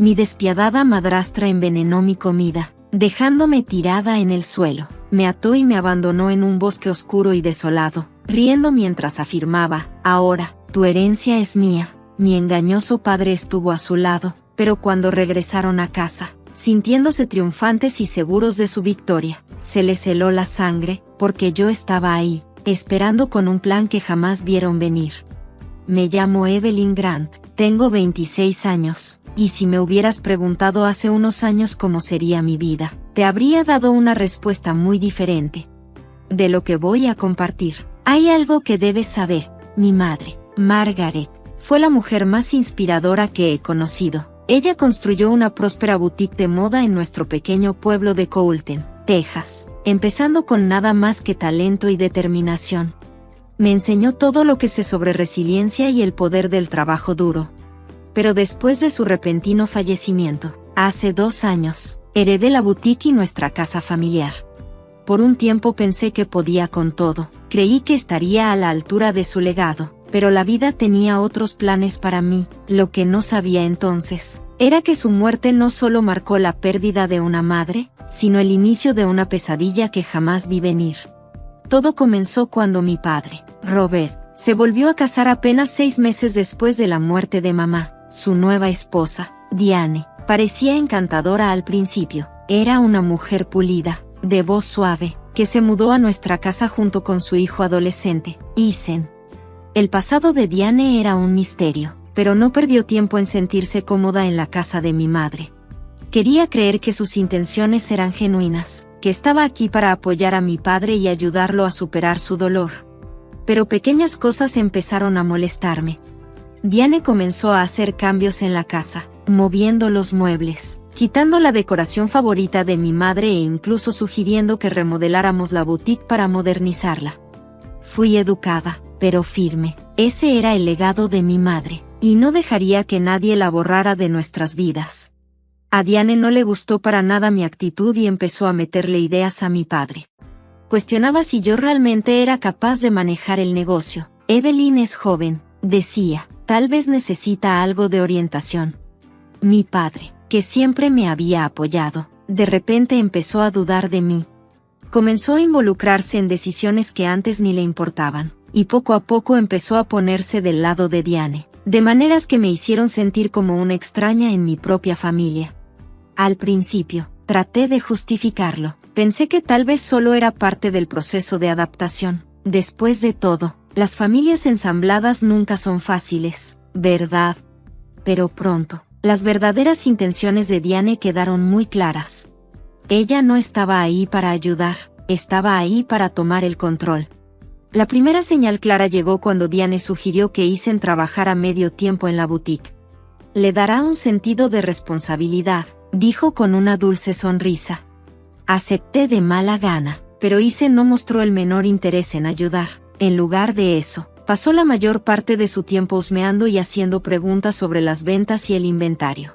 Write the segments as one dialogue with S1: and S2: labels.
S1: Mi despiadada madrastra envenenó mi comida, dejándome tirada en el suelo. Me ató y me abandonó en un bosque oscuro y desolado, riendo mientras afirmaba: ahora, tu herencia es mía. Mi engañoso padre estuvo a su lado, pero cuando regresaron a casa, sintiéndose triunfantes y seguros de su victoria, se les heló la sangre, porque yo estaba ahí, esperando con un plan que jamás vieron venir. Me llamo Evelyn Grant, tengo 26 años, y si me hubieras preguntado hace unos años cómo sería mi vida, te habría dado una respuesta muy diferente de lo que voy a compartir. Hay algo que debes saber: mi madre, Margaret, fue la mujer más inspiradora que he conocido. Ella construyó una próspera boutique de moda en nuestro pequeño pueblo de Colton, Texas, empezando con nada más que talento y determinación. Me enseñó todo lo que sé sobre resiliencia y el poder del trabajo duro. Pero después de su repentino fallecimiento, hace 2 años, heredé la boutique y nuestra casa familiar. Por un tiempo pensé que podía con todo, creí que estaría a la altura de su legado, pero la vida tenía otros planes para mí. Lo que no sabía entonces era que su muerte no solo marcó la pérdida de una madre, sino el inicio de una pesadilla que jamás vi venir. Todo comenzó cuando mi padre, Robert, se volvió a casar apenas 6 meses después de la muerte de mamá. Su nueva esposa, Diane, parecía encantadora al principio. Era una mujer pulida, de voz suave, que se mudó a nuestra casa junto con su hijo adolescente, Ethan. El pasado de Diane era un misterio, pero no perdió tiempo en sentirse cómoda en la casa de mi madre. Quería creer que sus intenciones eran genuinas, que estaba aquí para apoyar a mi padre y ayudarlo a superar su dolor. Pero pequeñas cosas empezaron a molestarme. Diane comenzó a hacer cambios en la casa, moviendo los muebles, quitando la decoración favorita de mi madre e incluso sugiriendo que remodeláramos la boutique para modernizarla. Fui educada, pero firme. Ese era el legado de mi madre, y no dejaría que nadie la borrara de nuestras vidas. A Diane no le gustó para nada mi actitud y empezó a meterle ideas a mi padre. Cuestionaba si yo realmente era capaz de manejar el negocio. Evelyn es joven, decía, tal vez necesita algo de orientación. Mi padre, que siempre me había apoyado, de repente empezó a dudar de mí. Comenzó a involucrarse en decisiones que antes ni le importaban, y poco a poco empezó a ponerse del lado de Diane, de maneras que me hicieron sentir como una extraña en mi propia familia. Al principio, traté de justificarlo. Pensé que tal vez solo era parte del proceso de adaptación. Después de todo, las familias ensambladas nunca son fáciles, ¿verdad? Pero pronto, las verdaderas intenciones de Diane quedaron muy claras. Ella no estaba ahí para ayudar, estaba ahí para tomar el control. La primera señal clara llegó cuando Diane sugirió que Ethan trabajara medio tiempo en la boutique. Le dará un sentido de responsabilidad, dijo con una dulce sonrisa. Acepté de mala gana, pero Ethan no mostró el menor interés en ayudar. En lugar de eso, pasó la mayor parte de su tiempo husmeando y haciendo preguntas sobre las ventas y el inventario.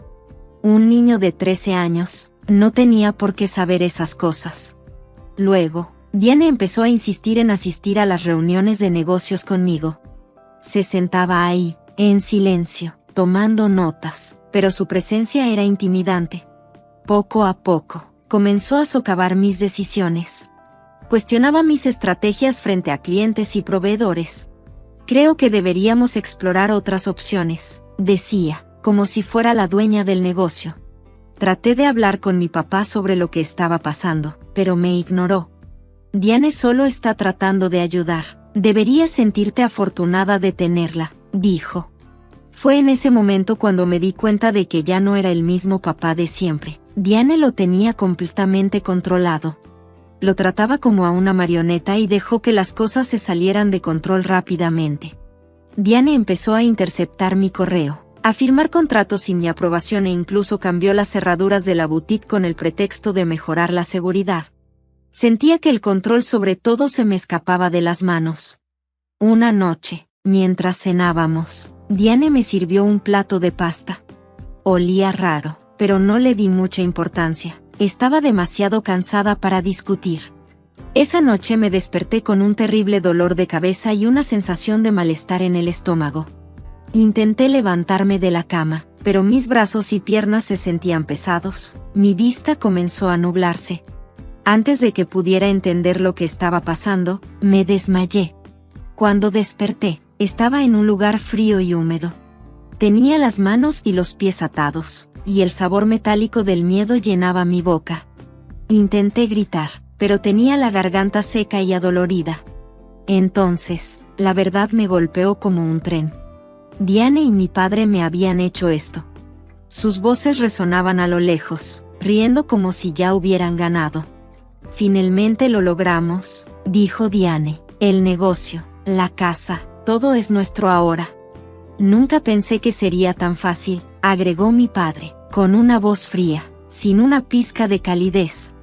S1: Un niño de 13 años no tenía por qué saber esas cosas. Luego, Diane empezó a insistir en asistir a las reuniones de negocios conmigo. Se sentaba ahí, en silencio, tomando notas, pero su presencia era intimidante. Poco a poco, comenzó a socavar mis decisiones. Cuestionaba mis estrategias frente a clientes y proveedores. Creo que deberíamos explorar otras opciones, decía, como si fuera la dueña del negocio. Traté de hablar con mi papá sobre lo que estaba pasando, pero me ignoró. Diane solo está tratando de ayudar. Deberías sentirte afortunada de tenerla, dijo. Fue en ese momento cuando me di cuenta de que ya no era el mismo papá de siempre. Diane lo tenía completamente controlado. Lo trataba como a una marioneta y dejó que las cosas se salieran de control rápidamente. Diane empezó a interceptar mi correo, a firmar contratos sin mi aprobación e incluso cambió las cerraduras de la boutique con el pretexto de mejorar la seguridad. Sentía que el control sobre todo se me escapaba de las manos. Una noche, mientras cenábamos, Diane me sirvió un plato de pasta. Olía raro, pero no le di mucha importancia. Estaba demasiado cansada para discutir. Esa noche me desperté con un terrible dolor de cabeza y una sensación de malestar en el estómago. Intenté levantarme de la cama, pero mis brazos y piernas se sentían pesados. Mi vista comenzó a nublarse. Antes de que pudiera entender lo que estaba pasando, me desmayé. Cuando desperté, estaba en un lugar frío y húmedo. Tenía las manos y los pies atados, y el sabor metálico del miedo llenaba mi boca. Intenté gritar, pero tenía la garganta seca y adolorida. Entonces, la verdad me golpeó como un tren. Diane y mi padre me habían hecho esto. Sus voces resonaban a lo lejos, riendo como si ya hubieran ganado. Finalmente lo logramos, dijo Diane. El negocio, la casa, todo es nuestro ahora. Nunca pensé que sería tan fácil, agregó mi padre, con una voz fría, sin una pizca de calidez.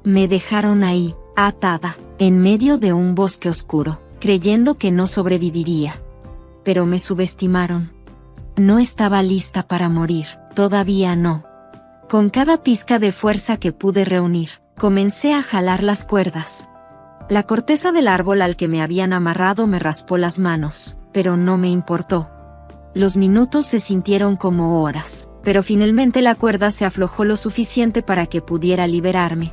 S1: Me dejaron ahí, atada, en medio de un bosque oscuro, creyendo que no sobreviviría. Pero me subestimaron. No estaba lista para morir, todavía no. Con cada pizca de fuerza que pude reunir, comencé a jalar las cuerdas. La corteza del árbol al que me habían amarrado me raspó las manos, pero no me importó. Los minutos se sintieron como horas, pero finalmente la cuerda se aflojó lo suficiente para que pudiera liberarme.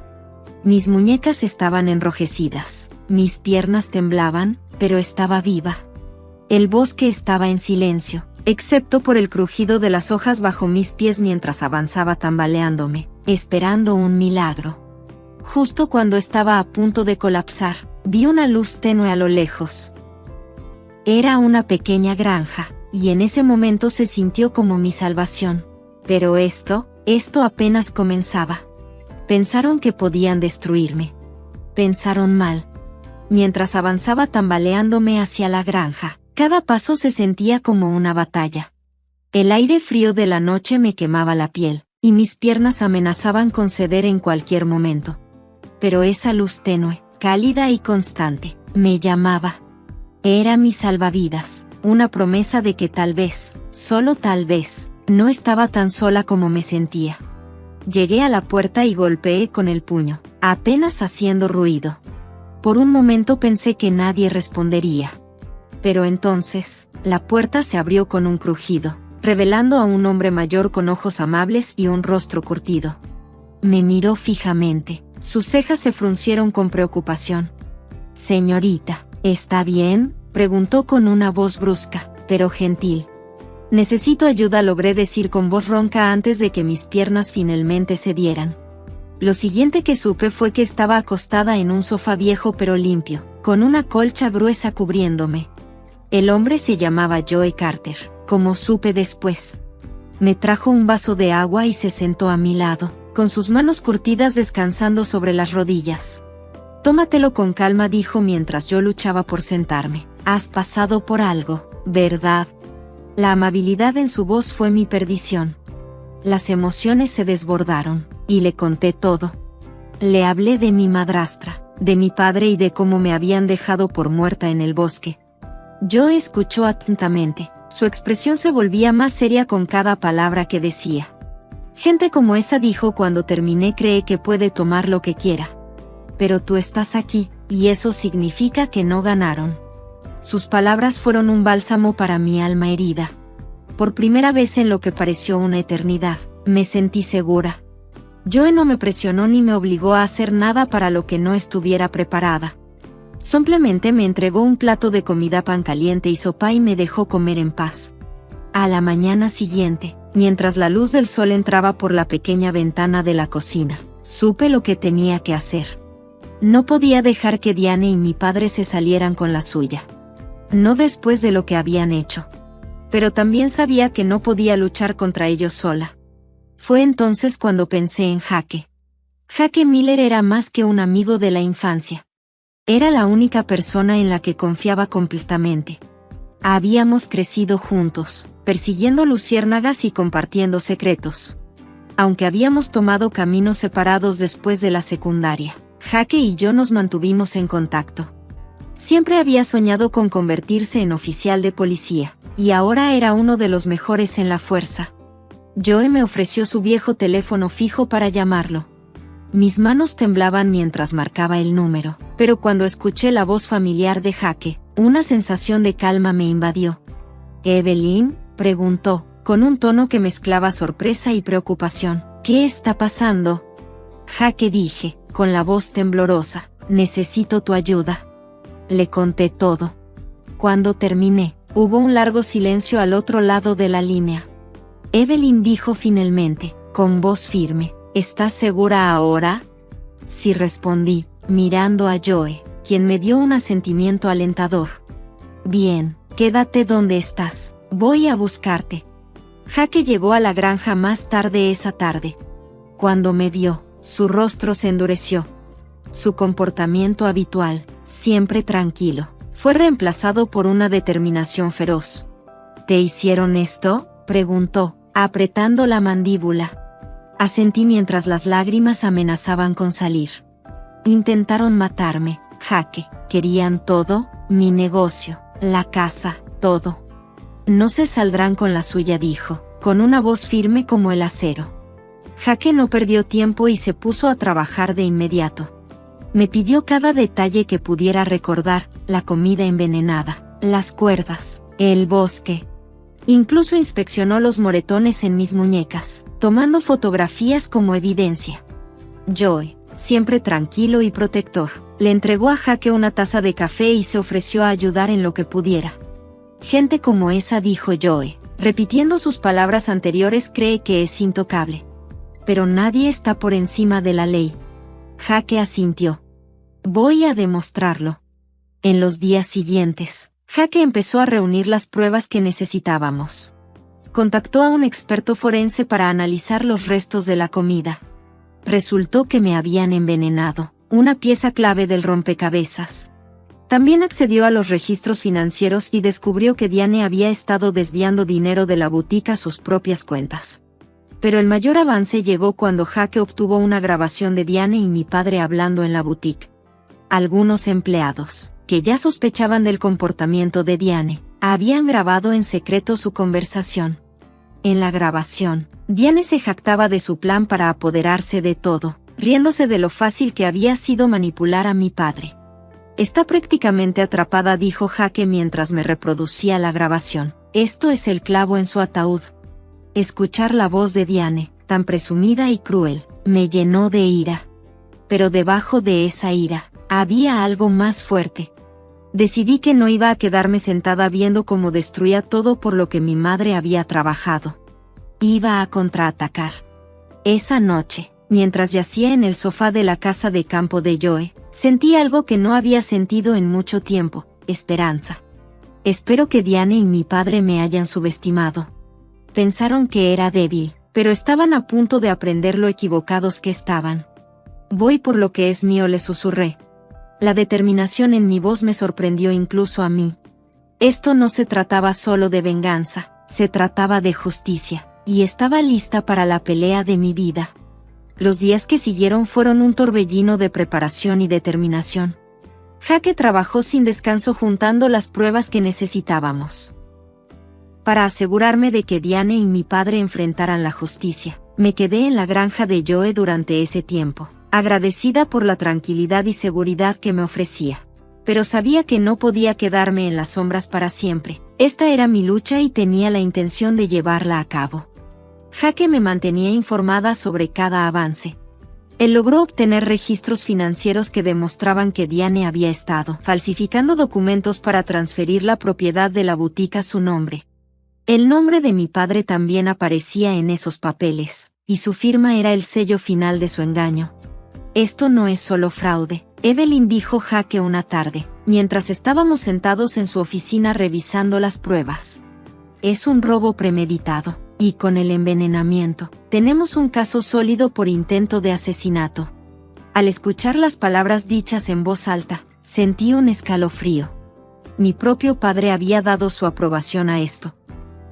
S1: Mis muñecas estaban enrojecidas, mis piernas temblaban, pero estaba viva. El bosque estaba en silencio, excepto por el crujido de las hojas bajo mis pies mientras avanzaba tambaleándome, esperando un milagro. Justo cuando estaba a punto de colapsar, vi una luz tenue a lo lejos. Era una pequeña granja, y en ese momento se sintió como mi salvación. Pero esto apenas comenzaba. Pensaron que podían destruirme. Pensaron mal. Mientras avanzaba tambaleándome hacia la granja, cada paso se sentía como una batalla. El aire frío de la noche me quemaba la piel, y mis piernas amenazaban con ceder en cualquier momento. Pero esa luz tenue, cálida y constante, me llamaba. Era mi salvavidas, una promesa de que tal vez, solo tal vez, no estaba tan sola como me sentía. Llegué a la puerta y golpeé con el puño, apenas haciendo ruido. Por un momento pensé que nadie respondería. Pero entonces, la puerta se abrió con un crujido, revelando a un hombre mayor con ojos amables y un rostro curtido. Me miró fijamente, sus cejas se fruncieron con preocupación. «Señorita, ¿está bien?», preguntó con una voz brusca, pero gentil. «Necesito ayuda», logré decir con voz ronca antes de que mis piernas finalmente cedieran. Lo siguiente que supe fue que estaba acostada en un sofá viejo pero limpio, con una colcha gruesa cubriéndome. El hombre se llamaba Joe Carter, como supe después. Me trajo un vaso de agua y se sentó a mi lado, con sus manos curtidas descansando sobre las rodillas. «Tómatelo con calma», dijo mientras yo luchaba por sentarme. «Has pasado por algo, ¿verdad?». La amabilidad en su voz fue mi perdición. Las emociones se desbordaron, y le conté todo. Le hablé de mi madrastra, de mi padre y de cómo me habían dejado por muerta en el bosque. Joe escuchó atentamente, su expresión se volvía más seria con cada palabra que decía. «Gente como esa», dijo cuando terminé, «cree que puede tomar lo que quiera. Pero tú estás aquí, y eso significa que no ganaron». Sus palabras fueron un bálsamo para mi alma herida. Por primera vez en lo que pareció una eternidad, me sentí segura. Joe no me presionó ni me obligó a hacer nada para lo que no estuviera preparada. Simplemente me entregó un plato de comida, pan caliente y sopa, y me dejó comer en paz. A la mañana siguiente, mientras la luz del sol entraba por la pequeña ventana de la cocina, supe lo que tenía que hacer. No podía dejar que Diane y mi padre se salieran con la suya. No después de lo que habían hecho. Pero también sabía que no podía luchar contra ellos sola. Fue entonces cuando pensé en Jake. Jake Miller era más que un amigo de la infancia. Era la única persona en la que confiaba completamente. Habíamos crecido juntos, persiguiendo luciérnagas y compartiendo secretos. Aunque habíamos tomado caminos separados después de la secundaria, Jake y yo nos mantuvimos en contacto. Siempre había soñado con convertirse en oficial de policía, y ahora era uno de los mejores en la fuerza. Joe me ofreció su viejo teléfono fijo para llamarlo. Mis manos temblaban mientras marcaba el número, pero cuando escuché la voz familiar de Jake, una sensación de calma me invadió. «¿Evelyn?», preguntó, con un tono que mezclaba sorpresa y preocupación. ¿Qué está pasando? Jaque, dije, con la voz temblorosa. Necesito tu ayuda. Le conté todo. Cuando terminé, hubo un largo silencio al otro lado de la línea. Evelyn dijo finalmente, con voz firme, ¿estás segura ahora? Sí, respondí, mirando a Joe, quien me dio un asentimiento alentador. Bien, quédate donde estás, voy a buscarte. Jaque llegó a la granja más tarde esa tarde. Cuando me vio, su rostro se endureció. Su comportamiento habitual, siempre tranquilo, fue reemplazado por una determinación feroz. ¿Te hicieron esto?, preguntó, apretando la mandíbula. Asentí mientras las lágrimas amenazaban con salir. Intentaron matarme, Jaque. Querían todo, mi negocio, la casa, todo. No se saldrán con la suya, dijo, con una voz firme como el acero. Jaque no perdió tiempo y se puso a trabajar de inmediato. Me pidió cada detalle que pudiera recordar, la comida envenenada, las cuerdas, el bosque. Incluso inspeccionó los moretones en mis muñecas, tomando fotografías como evidencia. Joe, siempre tranquilo y protector, le entregó a Jaque una taza de café y se ofreció a ayudar en lo que pudiera. Gente como esa, dijo Joe, repitiendo sus palabras anteriores, cree que es intocable. Pero nadie está por encima de la ley. Jaque asintió. Voy a demostrarlo. En los días siguientes, Jaque empezó a reunir las pruebas que necesitábamos. Contactó a un experto forense para analizar los restos de la comida. Resultó que me habían envenenado, una pieza clave del rompecabezas. También accedió a los registros financieros y descubrió que Diane había estado desviando dinero de la boutique a sus propias cuentas. Pero el mayor avance llegó cuando Jaque obtuvo una grabación de Diane y mi padre hablando en la boutique. Algunos empleados, que ya sospechaban del comportamiento de Diane, habían grabado en secreto su conversación. En la grabación, Diane se jactaba de su plan para apoderarse de todo, riéndose de lo fácil que había sido manipular a mi padre. Está prácticamente atrapada, dijo Jaque mientras me reproducía la grabación. Esto es el clavo en su ataúd. Escuchar la voz de Diane, tan presumida y cruel, me llenó de ira. Pero debajo de esa ira, había algo más fuerte. Decidí que no iba a quedarme sentada viendo cómo destruía todo por lo que mi madre había trabajado. Iba a contraatacar. Esa noche, mientras yacía en el sofá de la casa de campo de Joe, sentí algo que no había sentido en mucho tiempo, esperanza. Espero que Diane y mi padre me hayan subestimado. Pensaron que era débil, pero estaban a punto de aprender lo equivocados que estaban. Voy por lo que es mío, le susurré. La determinación en mi voz me sorprendió incluso a mí. Esto no se trataba solo de venganza, se trataba de justicia, y estaba lista para la pelea de mi vida. Los días que siguieron fueron un torbellino de preparación y determinación. Jaque trabajó sin descanso juntando las pruebas que necesitábamos. Para asegurarme de que Diane y mi padre enfrentaran la justicia, me quedé en la granja de Joe durante ese tiempo, agradecida por la tranquilidad y seguridad que me ofrecía. Pero sabía que no podía quedarme en las sombras para siempre. Esta era mi lucha y tenía la intención de llevarla a cabo. Jaque me mantenía informada sobre cada avance. Él logró obtener registros financieros que demostraban que Diane había estado falsificando documentos para transferir la propiedad de la boutique a su nombre. El nombre de mi padre también aparecía en esos papeles, y su firma era el sello final de su engaño. Esto no es solo fraude, Evelyn, dijo Jaque una tarde, mientras estábamos sentados en su oficina revisando las pruebas. Es un robo premeditado, y con el envenenamiento, tenemos un caso sólido por intento de asesinato. Al escuchar las palabras dichas en voz alta, sentí un escalofrío. Mi propio padre había dado su aprobación a esto.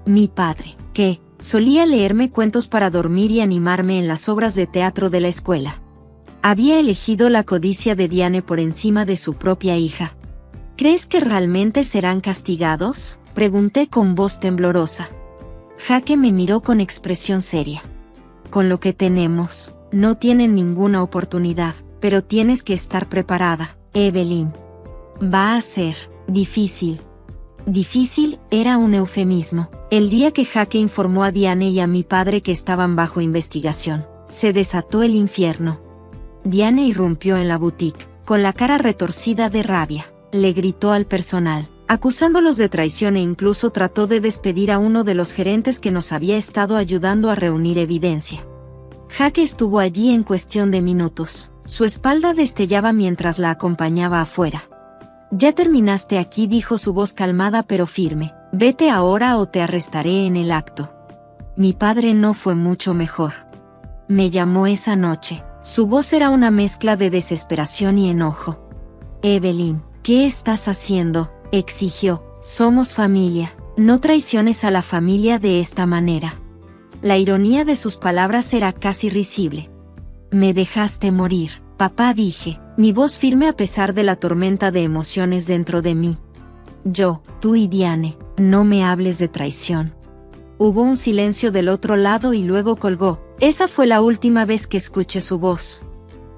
S1: Mi padre, que solía leerme cuentos para dormir y animarme en las obras de teatro de la escuela, había elegido la codicia de Diane por encima de su propia hija. ¿Crees que realmente serán castigados?, pregunté con voz temblorosa. Jaque me miró con expresión seria. Con lo que tenemos, no tienen ninguna oportunidad, pero tienes que estar preparada, Evelyn. Va a ser difícil. Difícil era un eufemismo. El día que Jake informó a Diane y a mi padre que estaban bajo investigación, se desató el infierno. Diane irrumpió en la boutique, con la cara retorcida de rabia. Le gritó al personal, acusándolos de traición e incluso trató de despedir a uno de los gerentes que nos había estado ayudando a reunir evidencia. Jake estuvo allí en cuestión de minutos. Su espalda destellaba mientras la acompañaba afuera. «Ya terminaste aquí», dijo su voz calmada pero firme. «Vete ahora o te arrestaré en el acto». Mi padre no fue mucho mejor. Me llamó esa noche. Su voz era una mezcla de desesperación y enojo. «Evelyn, ¿qué estás haciendo?», exigió. «Somos familia. No traiciones a la familia de esta manera». La ironía de sus palabras era casi risible. «Me dejaste morir, papá», dije, mi voz firme a pesar de la tormenta de emociones dentro de mí. «Yo, tú y Diane, no me hables de traición». Hubo un silencio del otro lado y luego colgó. Esa fue la última vez que escuché su voz.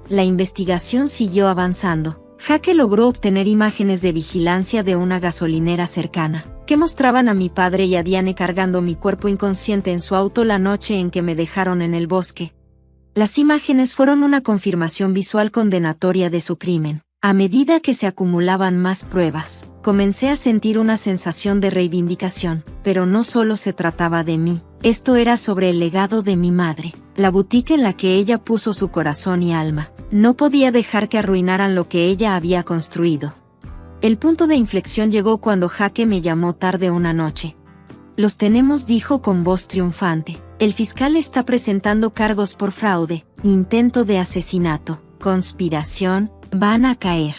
S1: La investigación siguió avanzando. Jake logró obtener imágenes de vigilancia de una gasolinera cercana, que mostraban a mi padre y a Diane cargando mi cuerpo inconsciente en su auto la noche en que me dejaron en el bosque. Las imágenes fueron una confirmación visual condenatoria de su crimen. A medida que se acumulaban más pruebas, comencé a sentir una sensación de reivindicación, pero no solo se trataba de mí. Esto era sobre el legado de mi madre, la boutique en la que ella puso su corazón y alma. No podía dejar que arruinaran lo que ella había construido. El punto de inflexión llegó cuando Jake me llamó tarde una noche. «Los tenemos», dijo con voz triunfante. «El fiscal está presentando cargos por fraude, intento de asesinato, conspiración, van a caer».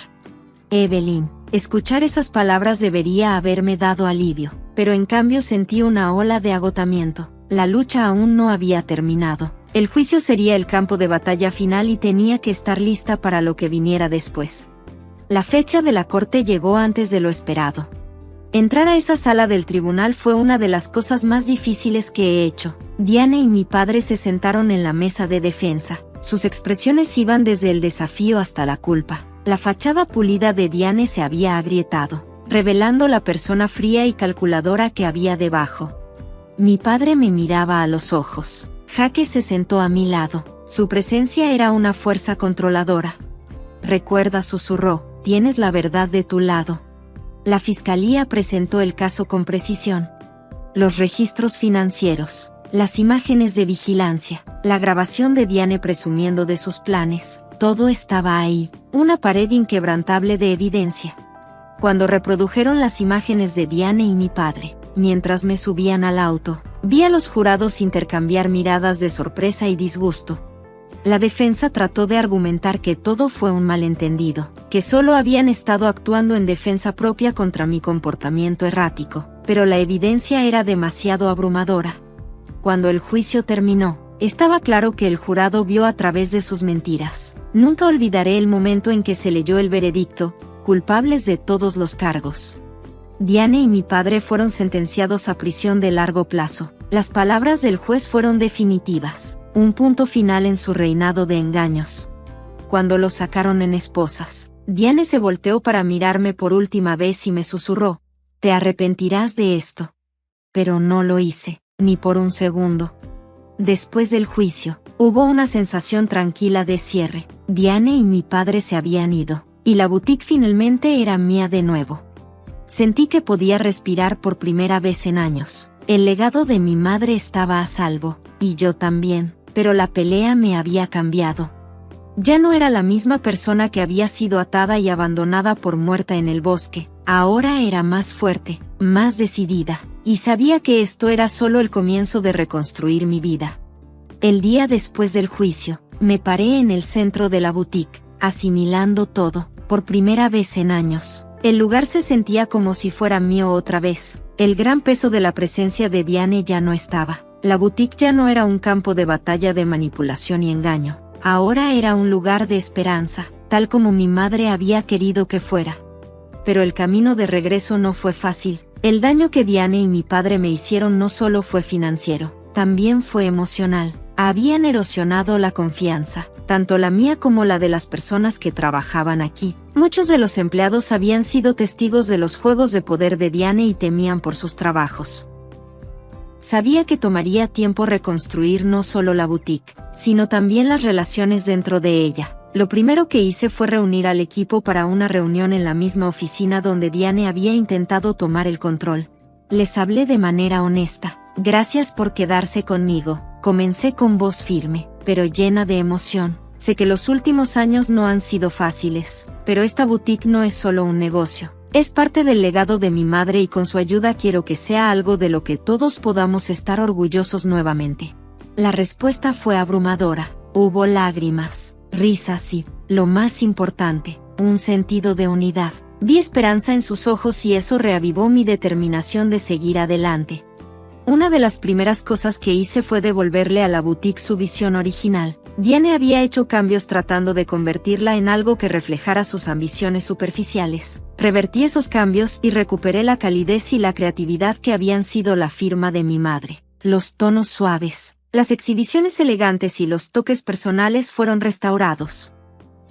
S1: Evelyn, escuchar esas palabras debería haberme dado alivio, pero en cambio sentí una ola de agotamiento. La lucha aún no había terminado. El juicio sería el campo de batalla final y tenía que estar lista para lo que viniera después. La fecha de la corte llegó antes de lo esperado. Entrar a esa sala del tribunal fue una de las cosas más difíciles que he hecho. Diane y mi padre se sentaron en la mesa de defensa. Sus expresiones iban desde el desafío hasta la culpa. La fachada pulida de Diane se había agrietado, revelando la persona fría y calculadora que había debajo. Mi padre me miraba a los ojos. Jake se sentó a mi lado. Su presencia era una fuerza controladora. «Recuerda», susurró, «tienes la verdad de tu lado». La fiscalía presentó el caso con precisión. Los registros financieros, las imágenes de vigilancia, la grabación de Diane presumiendo de sus planes, todo estaba ahí, una pared inquebrantable de evidencia. Cuando reprodujeron las imágenes de Diane y mi padre, mientras me subían al auto, vi a los jurados intercambiar miradas de sorpresa y disgusto. La defensa trató de argumentar que todo fue un malentendido, que solo habían estado actuando en defensa propia contra mi comportamiento errático, pero la evidencia era demasiado abrumadora. Cuando el juicio terminó, estaba claro que el jurado vio a través de sus mentiras. Nunca olvidaré el momento en que se leyó el veredicto, culpables de todos los cargos. Diane y mi padre fueron sentenciados a prisión de largo plazo. Las palabras del juez fueron definitivas. Un punto final en su reinado de engaños. Cuando los sacaron en esposas, Diane se volteó para mirarme por última vez y me susurró: «Te arrepentirás de esto». Pero no lo hice, ni por un segundo. Después del juicio, hubo una sensación tranquila de cierre. Diane y mi padre se habían ido, y la boutique finalmente era mía de nuevo. Sentí que podía respirar por primera vez en años. El legado de mi madre estaba a salvo, y yo también. Pero la pelea me había cambiado. Ya no era la misma persona que había sido atada y abandonada por muerta en el bosque. Ahora era más fuerte, más decidida, y sabía que esto era solo el comienzo de reconstruir mi vida. El día después del juicio, me paré en el centro de la boutique, asimilando todo, por primera vez en años. El lugar se sentía como si fuera mío otra vez. El gran peso de la presencia de Diane ya no estaba. La boutique ya no era un campo de batalla de manipulación y engaño. Ahora era un lugar de esperanza, tal como mi madre había querido que fuera. Pero el camino de regreso no fue fácil. El daño que Diane y mi padre me hicieron no solo fue financiero, también fue emocional. habían erosionado la confianza, tanto la mía como la de las personas que trabajaban aquí. Muchos de los empleados habían sido testigos de los juegos de poder de Diane y temían por sus trabajos. Sabía que tomaría tiempo reconstruir no solo la boutique, sino también las relaciones dentro de ella. Lo primero que hice fue reunir al equipo para una reunión en la misma oficina donde Diane había intentado tomar el control. Les hablé de manera honesta. Gracias por quedarse conmigo. Comencé con voz firme, pero llena de emoción. Sé que los últimos años no han sido fáciles, pero esta boutique no es solo un negocio. Es parte del legado de mi madre y con su ayuda quiero que sea algo de lo que todos podamos estar orgullosos nuevamente. La respuesta fue abrumadora. Hubo lágrimas, risas y, lo más importante, un sentido de unidad. Vi esperanza en sus ojos y eso reavivó mi determinación de seguir adelante. Una de las primeras cosas que hice fue devolverle a la boutique su visión original. Diane había hecho cambios tratando de convertirla en algo que reflejara sus ambiciones superficiales. Revertí esos cambios y recuperé la calidez y la creatividad que habían sido la firma de mi madre. Los tonos suaves, las exhibiciones elegantes y los toques personales fueron restaurados.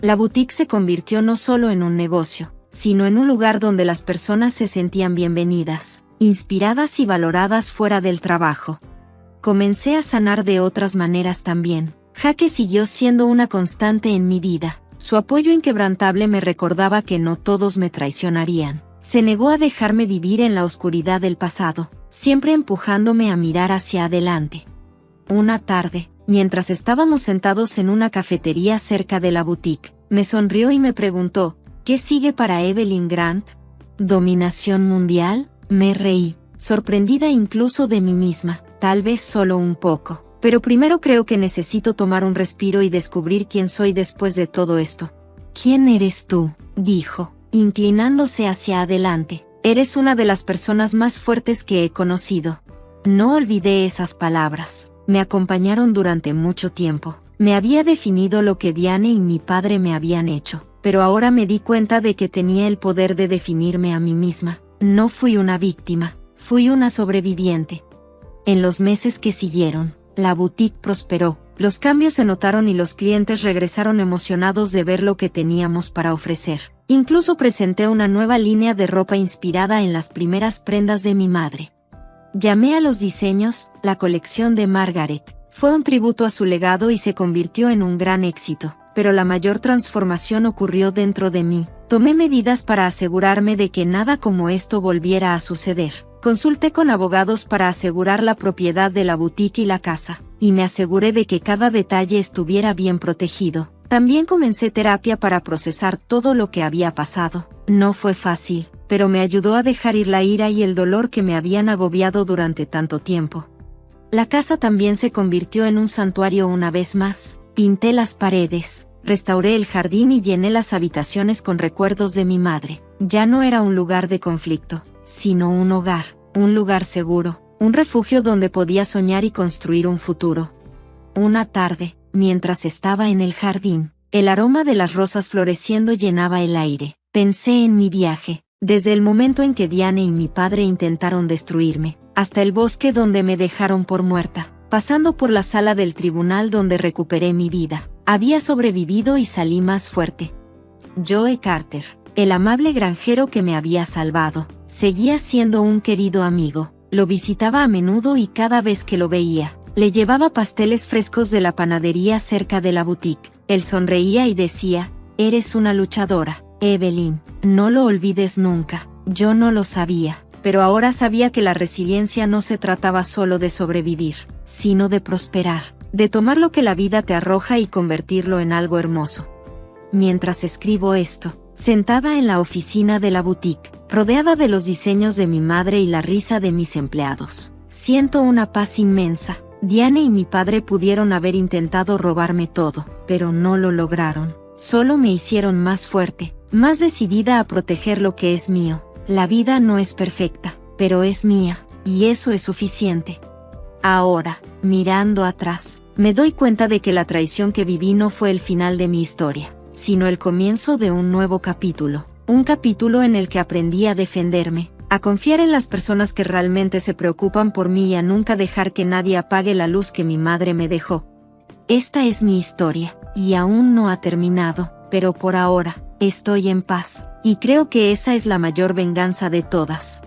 S1: La boutique se convirtió no solo en un negocio, sino en un lugar donde las personas se sentían bienvenidas, inspiradas y valoradas fuera del trabajo. Comencé a sanar de otras maneras también. Jaque siguió siendo una constante en mi vida. Su apoyo inquebrantable me recordaba que no todos me traicionarían. Se negó a dejarme vivir en la oscuridad del pasado, siempre empujándome a mirar hacia adelante. Una tarde, mientras estábamos sentados en una cafetería cerca de la boutique, me sonrió y me preguntó, ¿qué sigue para Evelyn Grant? ¿Dominación mundial? Me reí, sorprendida incluso de mí misma, tal vez solo un poco. Pero primero creo que necesito tomar un respiro y descubrir quién soy después de todo esto. ¿Quién eres tú?, dijo, inclinándose hacia adelante. Eres una de las personas más fuertes que he conocido. No olvidé esas palabras. Me acompañaron durante mucho tiempo. Me había definido lo que Diane y mi padre me habían hecho, pero ahora me di cuenta de que tenía el poder de definirme a mí misma. No fui una víctima, fui una sobreviviente. En los meses que siguieron, la boutique prosperó, los cambios se notaron y los clientes regresaron emocionados de ver lo que teníamos para ofrecer. Incluso presenté una nueva línea de ropa inspirada en las primeras prendas de mi madre. Llamé a los diseños, la colección de Margaret. Fue un tributo a su legado y se convirtió en un gran éxito, pero la mayor transformación ocurrió dentro de mí. Tomé medidas para asegurarme de que nada como esto volviera a suceder. Consulté con abogados para asegurar la propiedad de la boutique y la casa, y me aseguré de que cada detalle estuviera bien protegido. También comencé terapia para procesar todo lo que había pasado. No fue fácil, pero me ayudó a dejar ir la ira y el dolor que me habían agobiado durante tanto tiempo. La casa también se convirtió en un santuario una vez más. Pinté las paredes, restauré el jardín y llené las habitaciones con recuerdos de mi madre. Ya no era un lugar de conflicto, sino un hogar, un lugar seguro, un refugio donde podía soñar y construir un futuro. Una tarde, mientras estaba en el jardín, el aroma de las rosas floreciendo llenaba el aire. Pensé en mi viaje, desde el momento en que Diane y mi padre intentaron destruirme, hasta el bosque donde me dejaron por muerta, pasando por la sala del tribunal donde recuperé mi vida. Había sobrevivido y salí más fuerte. Joe Carter, el amable granjero que me había salvado, seguía siendo un querido amigo. Lo visitaba a menudo y cada vez que lo veía, le llevaba pasteles frescos de la panadería cerca de la boutique. Él sonreía y decía, «Eres una luchadora, Evelyn, no lo olvides nunca». Yo no lo sabía, pero ahora sabía que la resiliencia no se trataba solo de sobrevivir, sino de prosperar, de tomar lo que la vida te arroja y convertirlo en algo hermoso. Mientras escribo esto, sentada en la oficina de la boutique, rodeada de los diseños de mi madre y la risa de mis empleados, siento una paz inmensa. Diane y mi padre pudieron haber intentado robarme todo, pero no lo lograron. Solo me hicieron más fuerte, más decidida a proteger lo que es mío. La vida no es perfecta, pero es mía, y eso es suficiente. Ahora, mirando atrás, me doy cuenta de que la traición que viví no fue el final de mi historia, sino el comienzo de un nuevo capítulo. Un capítulo en el que aprendí a defenderme, a confiar en las personas que realmente se preocupan por mí y a nunca dejar que nadie apague la luz que mi madre me dejó. Esta es mi historia, y aún no ha terminado, pero por ahora, estoy en paz, y creo que esa es la mayor venganza de todas.